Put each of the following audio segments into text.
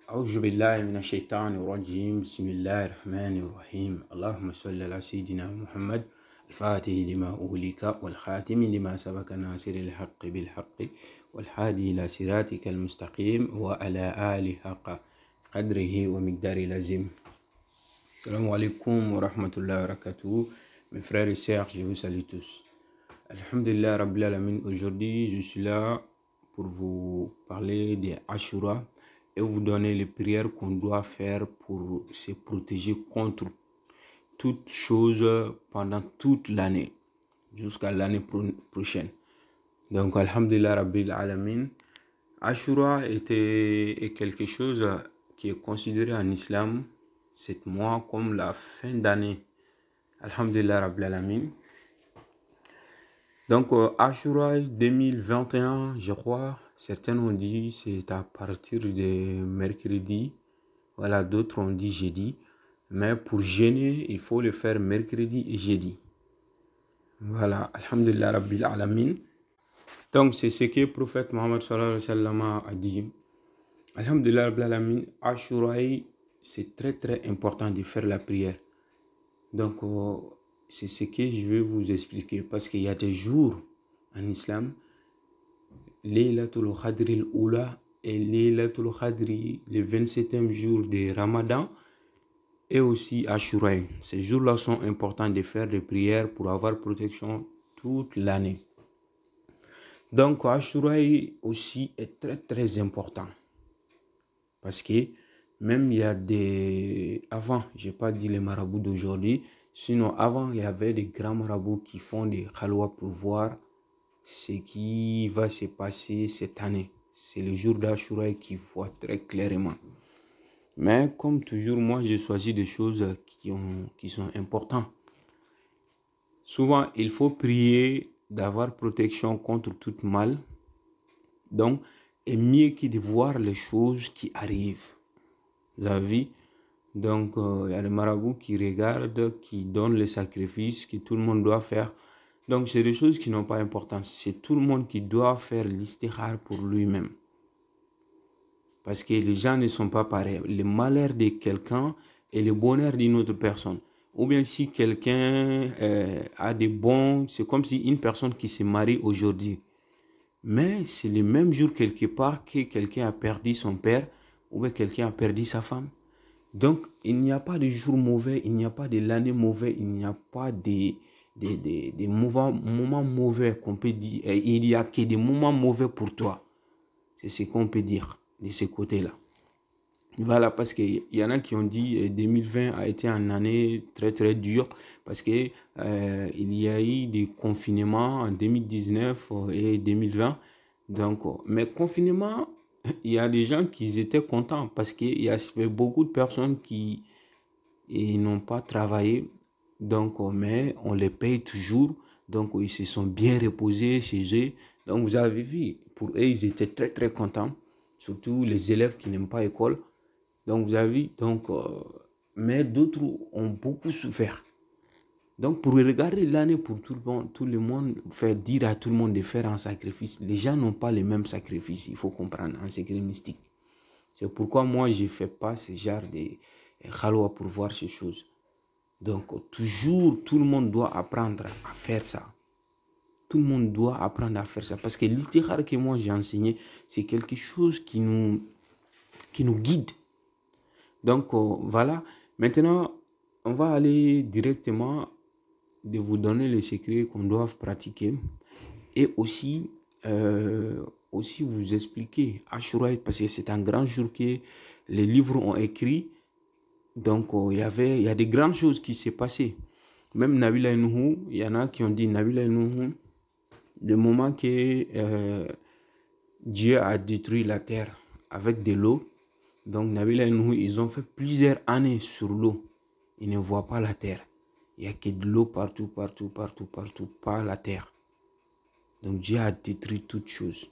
أعوذ بالله من الشيطان الرجيم بسم الله الرحمن الرحيم اللهم صل على سيدنا محمد الفاتح لما أغلق والخاتم لما سبق ناصر الحق بالحق والهادي إلى صراطك المستقيم وعلى آله حق قدره ومقدار لازم. السلام عليكم ورحمة الله وبركاته. Mes frères et sœurs, je vous salue tous. Alhamdulillah Rabbil Alamin. Aujourd'hui, je suis là pour vous parler des Ashura et vous donner les prières qu'on doit faire pour se protéger contre toutes choses pendant toute l'année, jusqu'à l'année prochaine. Donc, Alhamdulillah Rabbil Alamin. Ashura est quelque chose qui est considéré en islam, 7 mois, comme la fin d'année. Alhamdulillah Rabbil Alamin. Donc, Ashura 2021, je crois, certains ont dit c'est à partir de mercredi. Voilà, d'autres ont dit jeudi. Mais pour jeûner, il faut le faire mercredi et jeudi. Voilà, Alhamdulillah Rabbil Alamin. Donc, c'est ce que le prophète Mohammed sallallahu alayhi wa sallam a dit. Alhamdulillah Rabbil Alamin, Ashura, c'est très très important de faire la prière. Donc, c'est ce que je vais vous expliquer parce qu'il y a des jours en islam, Laylatul Qadr al-Oula et Laylatul Qadr, le 27e jour de Ramadan et aussi Ashura. Ces jours-là sont importants de faire des prières pour avoir protection toute l'année. Donc Ashura aussi est très très important parce que même il y a des... Avant, je n'ai pas dit les marabouts d'aujourd'hui, sinon avant il y avait des grands marabouts qui font des khalwa pour voir ce qui va se passer cette année. C'est le jour d'Ashura qui voit très clairement. Mais comme toujours, moi j'ai choisi des choses qui sont importantes. Souvent, il faut prier d'avoir protection contre tout mal. Donc, et mieux que de voir les choses qui arrivent. Vous avez vu? Donc, il y a les marabouts qui regardent, qui donnent les sacrifices que tout le monde doit faire. Donc, c'est des choses qui n'ont pas d'importance. C'est tout le monde qui doit faire l'istihar pour lui-même. Parce que les gens ne sont pas pareils. Le malheur de quelqu'un et le bonheur d'une autre personne. Ou bien si quelqu'un a des bons... C'est comme si une personne qui se marie aujourd'hui. Mais c'est le même jour quelque part que quelqu'un a perdu son père ou bien quelqu'un a perdu sa femme. Donc, il n'y a pas de jour mauvais, il n'y a pas de l'année mauvais, il n'y a pas des moments mauvais qu'on peut dire. Il n'y a que des moments mauvais pour toi. C'est ce qu'on peut dire de ce côté-là. Voilà, parce qu'il y en a qui ont dit 2020 a été une année très très dure parce que il y a eu des confinements en 2019 et 2020. Donc, mais confinement, il y a des gens qui étaient contents parce qu'il y avait beaucoup de personnes qui n'ont pas travaillé. Donc, mais on les paye toujours. Donc, ils se sont bien reposés chez eux. Donc, vous avez vu, pour eux, ils étaient très très contents. Surtout les élèves qui n'aiment pas l'école. Donc, vous avez vu, mais d'autres ont beaucoup souffert. Donc, pour regarder l'année pour tout le monde, faire dire à tout le monde de faire un sacrifice. Les gens n'ont pas les mêmes sacrifices, il faut comprendre, en secret mystique. C'est pourquoi moi, je ne fais pas ce genre de khalwa pour voir ces choses. Donc, toujours, tout le monde doit apprendre à faire ça. Tout le monde doit apprendre à faire ça. Parce que l'istihar que moi j'ai enseigné, c'est quelque chose qui nous guide. Donc, voilà. Maintenant, on va aller directement de vous donner les secrets qu'on doit pratiquer. Et aussi vous expliquer Ashura, parce que c'est un grand jour que les livres ont écrit. Donc, il y a des grandes choses qui s'est passées. Même Nabil Nuhu, il y en a qui ont dit Nabil Nuhu, le moment que Dieu a détruit la terre avec de l'eau. Donc, Nabil et Nuhu, ils ont fait plusieurs années sur l'eau. Ils ne voient pas la terre. Il n'y a que de l'eau partout, pas la terre. Donc, Dieu a détruit toutes choses.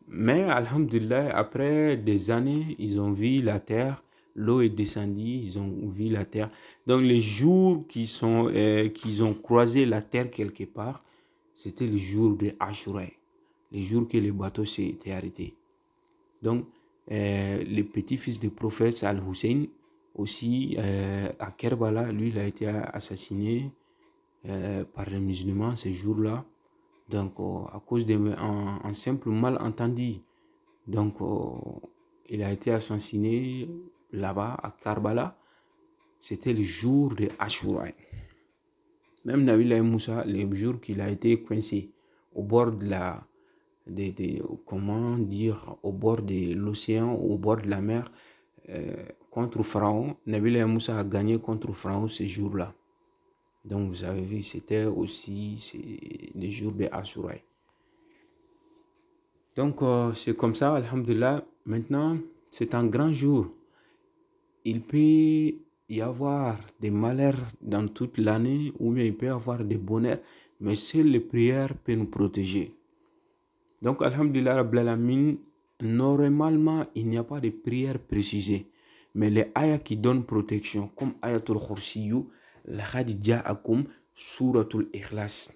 Mais, alhamdulillah, après des années, ils ont vu la terre. L'eau est descendue, ils ont vu la terre. Donc, les jours qu'ils ont croisé la terre quelque part, c'était le jour de Ashura. Les jours que les bateaux s'étaient arrêtés. Donc, le petit-fils du prophète Al-Hussein, aussi à Kerbala, lui, il a été assassiné par les musulmans ce jour-là. Donc, à cause d'un simple malentendu. Donc, il a été assassiné là-bas, à Karbala. C'était le jour de Ashura. Même Nabi Moussa, le jour qu'il a été coincé au bord de la... comment dire, au bord de l'océan, au bord de la mer, contre Pharaon, Nabi Moussa a gagné contre Pharaon ce jour-là. Donc, vous avez vu, c'était aussi le jour de Ashura. Donc, c'est comme ça, alhamdulillah. Maintenant, c'est un grand jour. Il peut y avoir des malheurs dans toute l'année, ou bien il peut y avoir des bonheurs, mais seules les prières peuvent nous protéger. Donc, alhamdulillah, Rabbil Alamin, normalement, il n'y a pas de prière précisée. Mais les ayats qui donnent protection, comme Ayatul Khursiyu, la Khadija Akum, Suratul Ikhlas.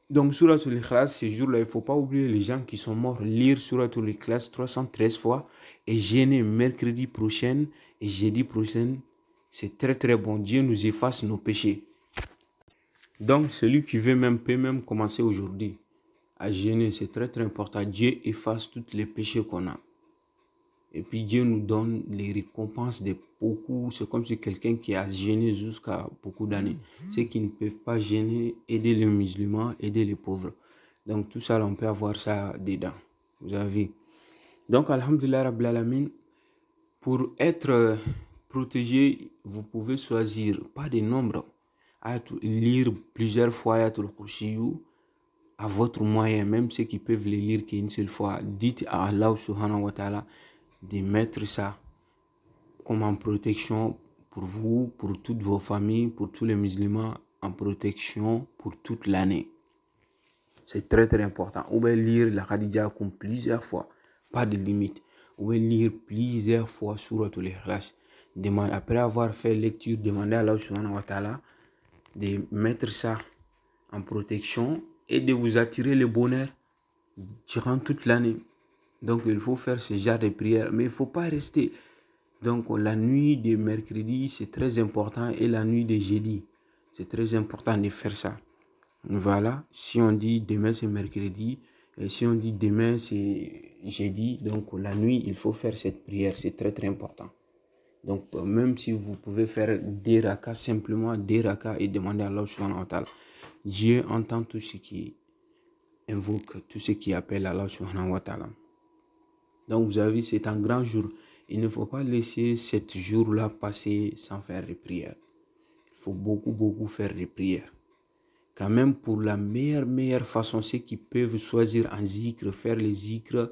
Donc, Suratul Ikhlas, ce jour-là, il ne faut pas oublier les gens qui sont morts, lire Suratul Ikhlas 313 fois et jeûner mercredi prochain et jeudi prochain. C'est très très bon. Dieu nous efface nos péchés. Donc, celui qui veut peut même commencer aujourd'hui à jeûner. C'est très très important. Dieu efface tous les péchés qu'on a. Et puis Dieu nous donne les récompenses de beaucoup. C'est comme si quelqu'un qui a jeûné jusqu'à beaucoup d'années. Ceux qui ne peuvent pas jeûner, aider les musulmans, aider les pauvres. Donc tout ça, on peut avoir ça dedans. Vous avez vu. Donc, alhamdulillah Rabbil Alamin, pour être protégé, vous pouvez choisir, pas de nombre, à lire plusieurs fois Ayatul Kursiyu à votre moyen. Même ceux qui peuvent les lire qu'une seule fois, dites à Allah subhanahu wa ta'ala de mettre ça comme en protection pour vous, pour toutes vos familles, pour tous les musulmans, en protection pour toute l'année. C'est très très important. Ou bien lire la Khadija comme plusieurs fois, pas de limite. Ou bien lire plusieurs fois Suratul Ikhlas. Après avoir fait lecture, demandez à Allah subhanahu wa ta'ala de mettre ça en protection et de vous attirer le bonheur durant toute l'année. Donc, il faut faire ce genre de prière. Mais il ne faut pas rester. Donc, la nuit de mercredi, c'est très important. Et la nuit de jeudi, c'est très important de faire ça. Voilà. Si on dit demain, c'est mercredi. Et si on dit demain, c'est jeudi. Donc, la nuit, il faut faire cette prière. C'est très, très important. Donc, même si vous pouvez faire des rakas, simplement des rakas et demander à Allah subhanahu wa ta'ala. Dieu entend tout ce qui invoque, tout ce qui appelle Allah subhanahu wa ta'ala. Donc, vous avez vu, c'est un grand jour. Il ne faut pas laisser ce jour-là passer sans faire des prières. Il faut beaucoup faire des prières. Quand même, pour la meilleure façon, c'est qu'ils peuvent choisir un zikr, faire les zikrs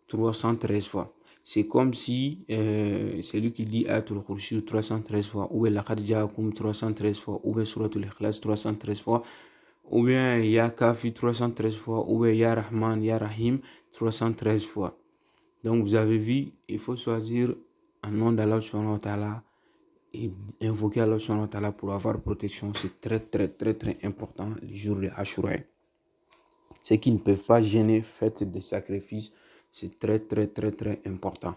313 fois. C'est comme si c'est lui qui dit Ayatul Kursi 313 fois, ou la Khadija Akum 313 fois, ou Suratul Ikhlas 313 fois, ou bien Ya Kafi 313 fois, ou Ya Rahman, Ya Rahim 313 fois. Donc vous avez vu, il faut choisir un nom d'Allah subhanahu wa ta'ala et invoquer Allah subhanahu wa ta'ala pour avoir protection. C'est très important le jour de Ashura. Ceux qui ne peuvent pas jeûner, faites des sacrifices. C'est très important.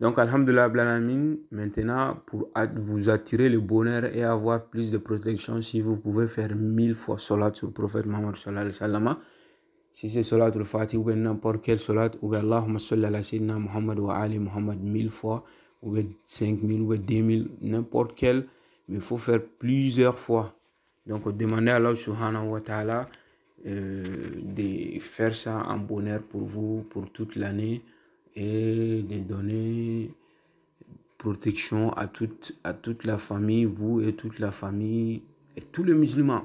Donc alhamdulillah Blanamin, maintenant pour vous attirer le bonheur et avoir plus de protection, si vous pouvez faire 1000 fois salat sur le prophète Muhammad sallallahu alayhi wa sallam. Si c'est salat al-Fatih ou bien n'importe quel salat, ou bien Allahumma salli ala sayyidina Muhammad wa ali Muhammad 1000 fois, ou bien 5000 ou bien 2000, n'importe quel, mais il faut faire plusieurs fois. Donc demandez à Allah subhanahu wa ta'ala de faire ça en bonheur pour vous, pour toute l'année, et de donner protection à toute la famille, vous et toute la famille, et tous les musulmans.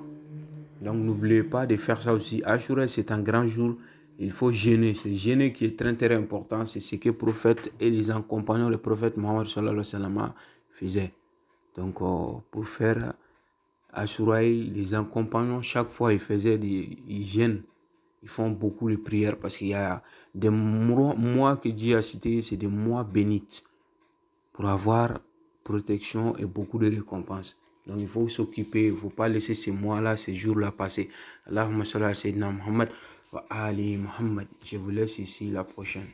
Donc n'oubliez pas de faire ça aussi. Ashura, c'est un grand jour. Il faut jeûner. C'est jeûner qui est très important. C'est ce que le prophète et les compagnons du prophète Muhammad sallallahu alayhi wa sallam faisaient. Donc pour faire Ashura, les compagnons, chaque fois ils faisaient ils jeûnent. Ils font beaucoup de prières parce qu'il y a des mois que Dieu a cités, c'est des mois bénis pour avoir protection et beaucoup de récompenses. Donc il faut s'occuper, il ne faut pas laisser ces mois-là, ces jours-là passer. Allahumma salli ala sayyidina Muhammad wa ali Muhammad. Je vous laisse ici la prochaine.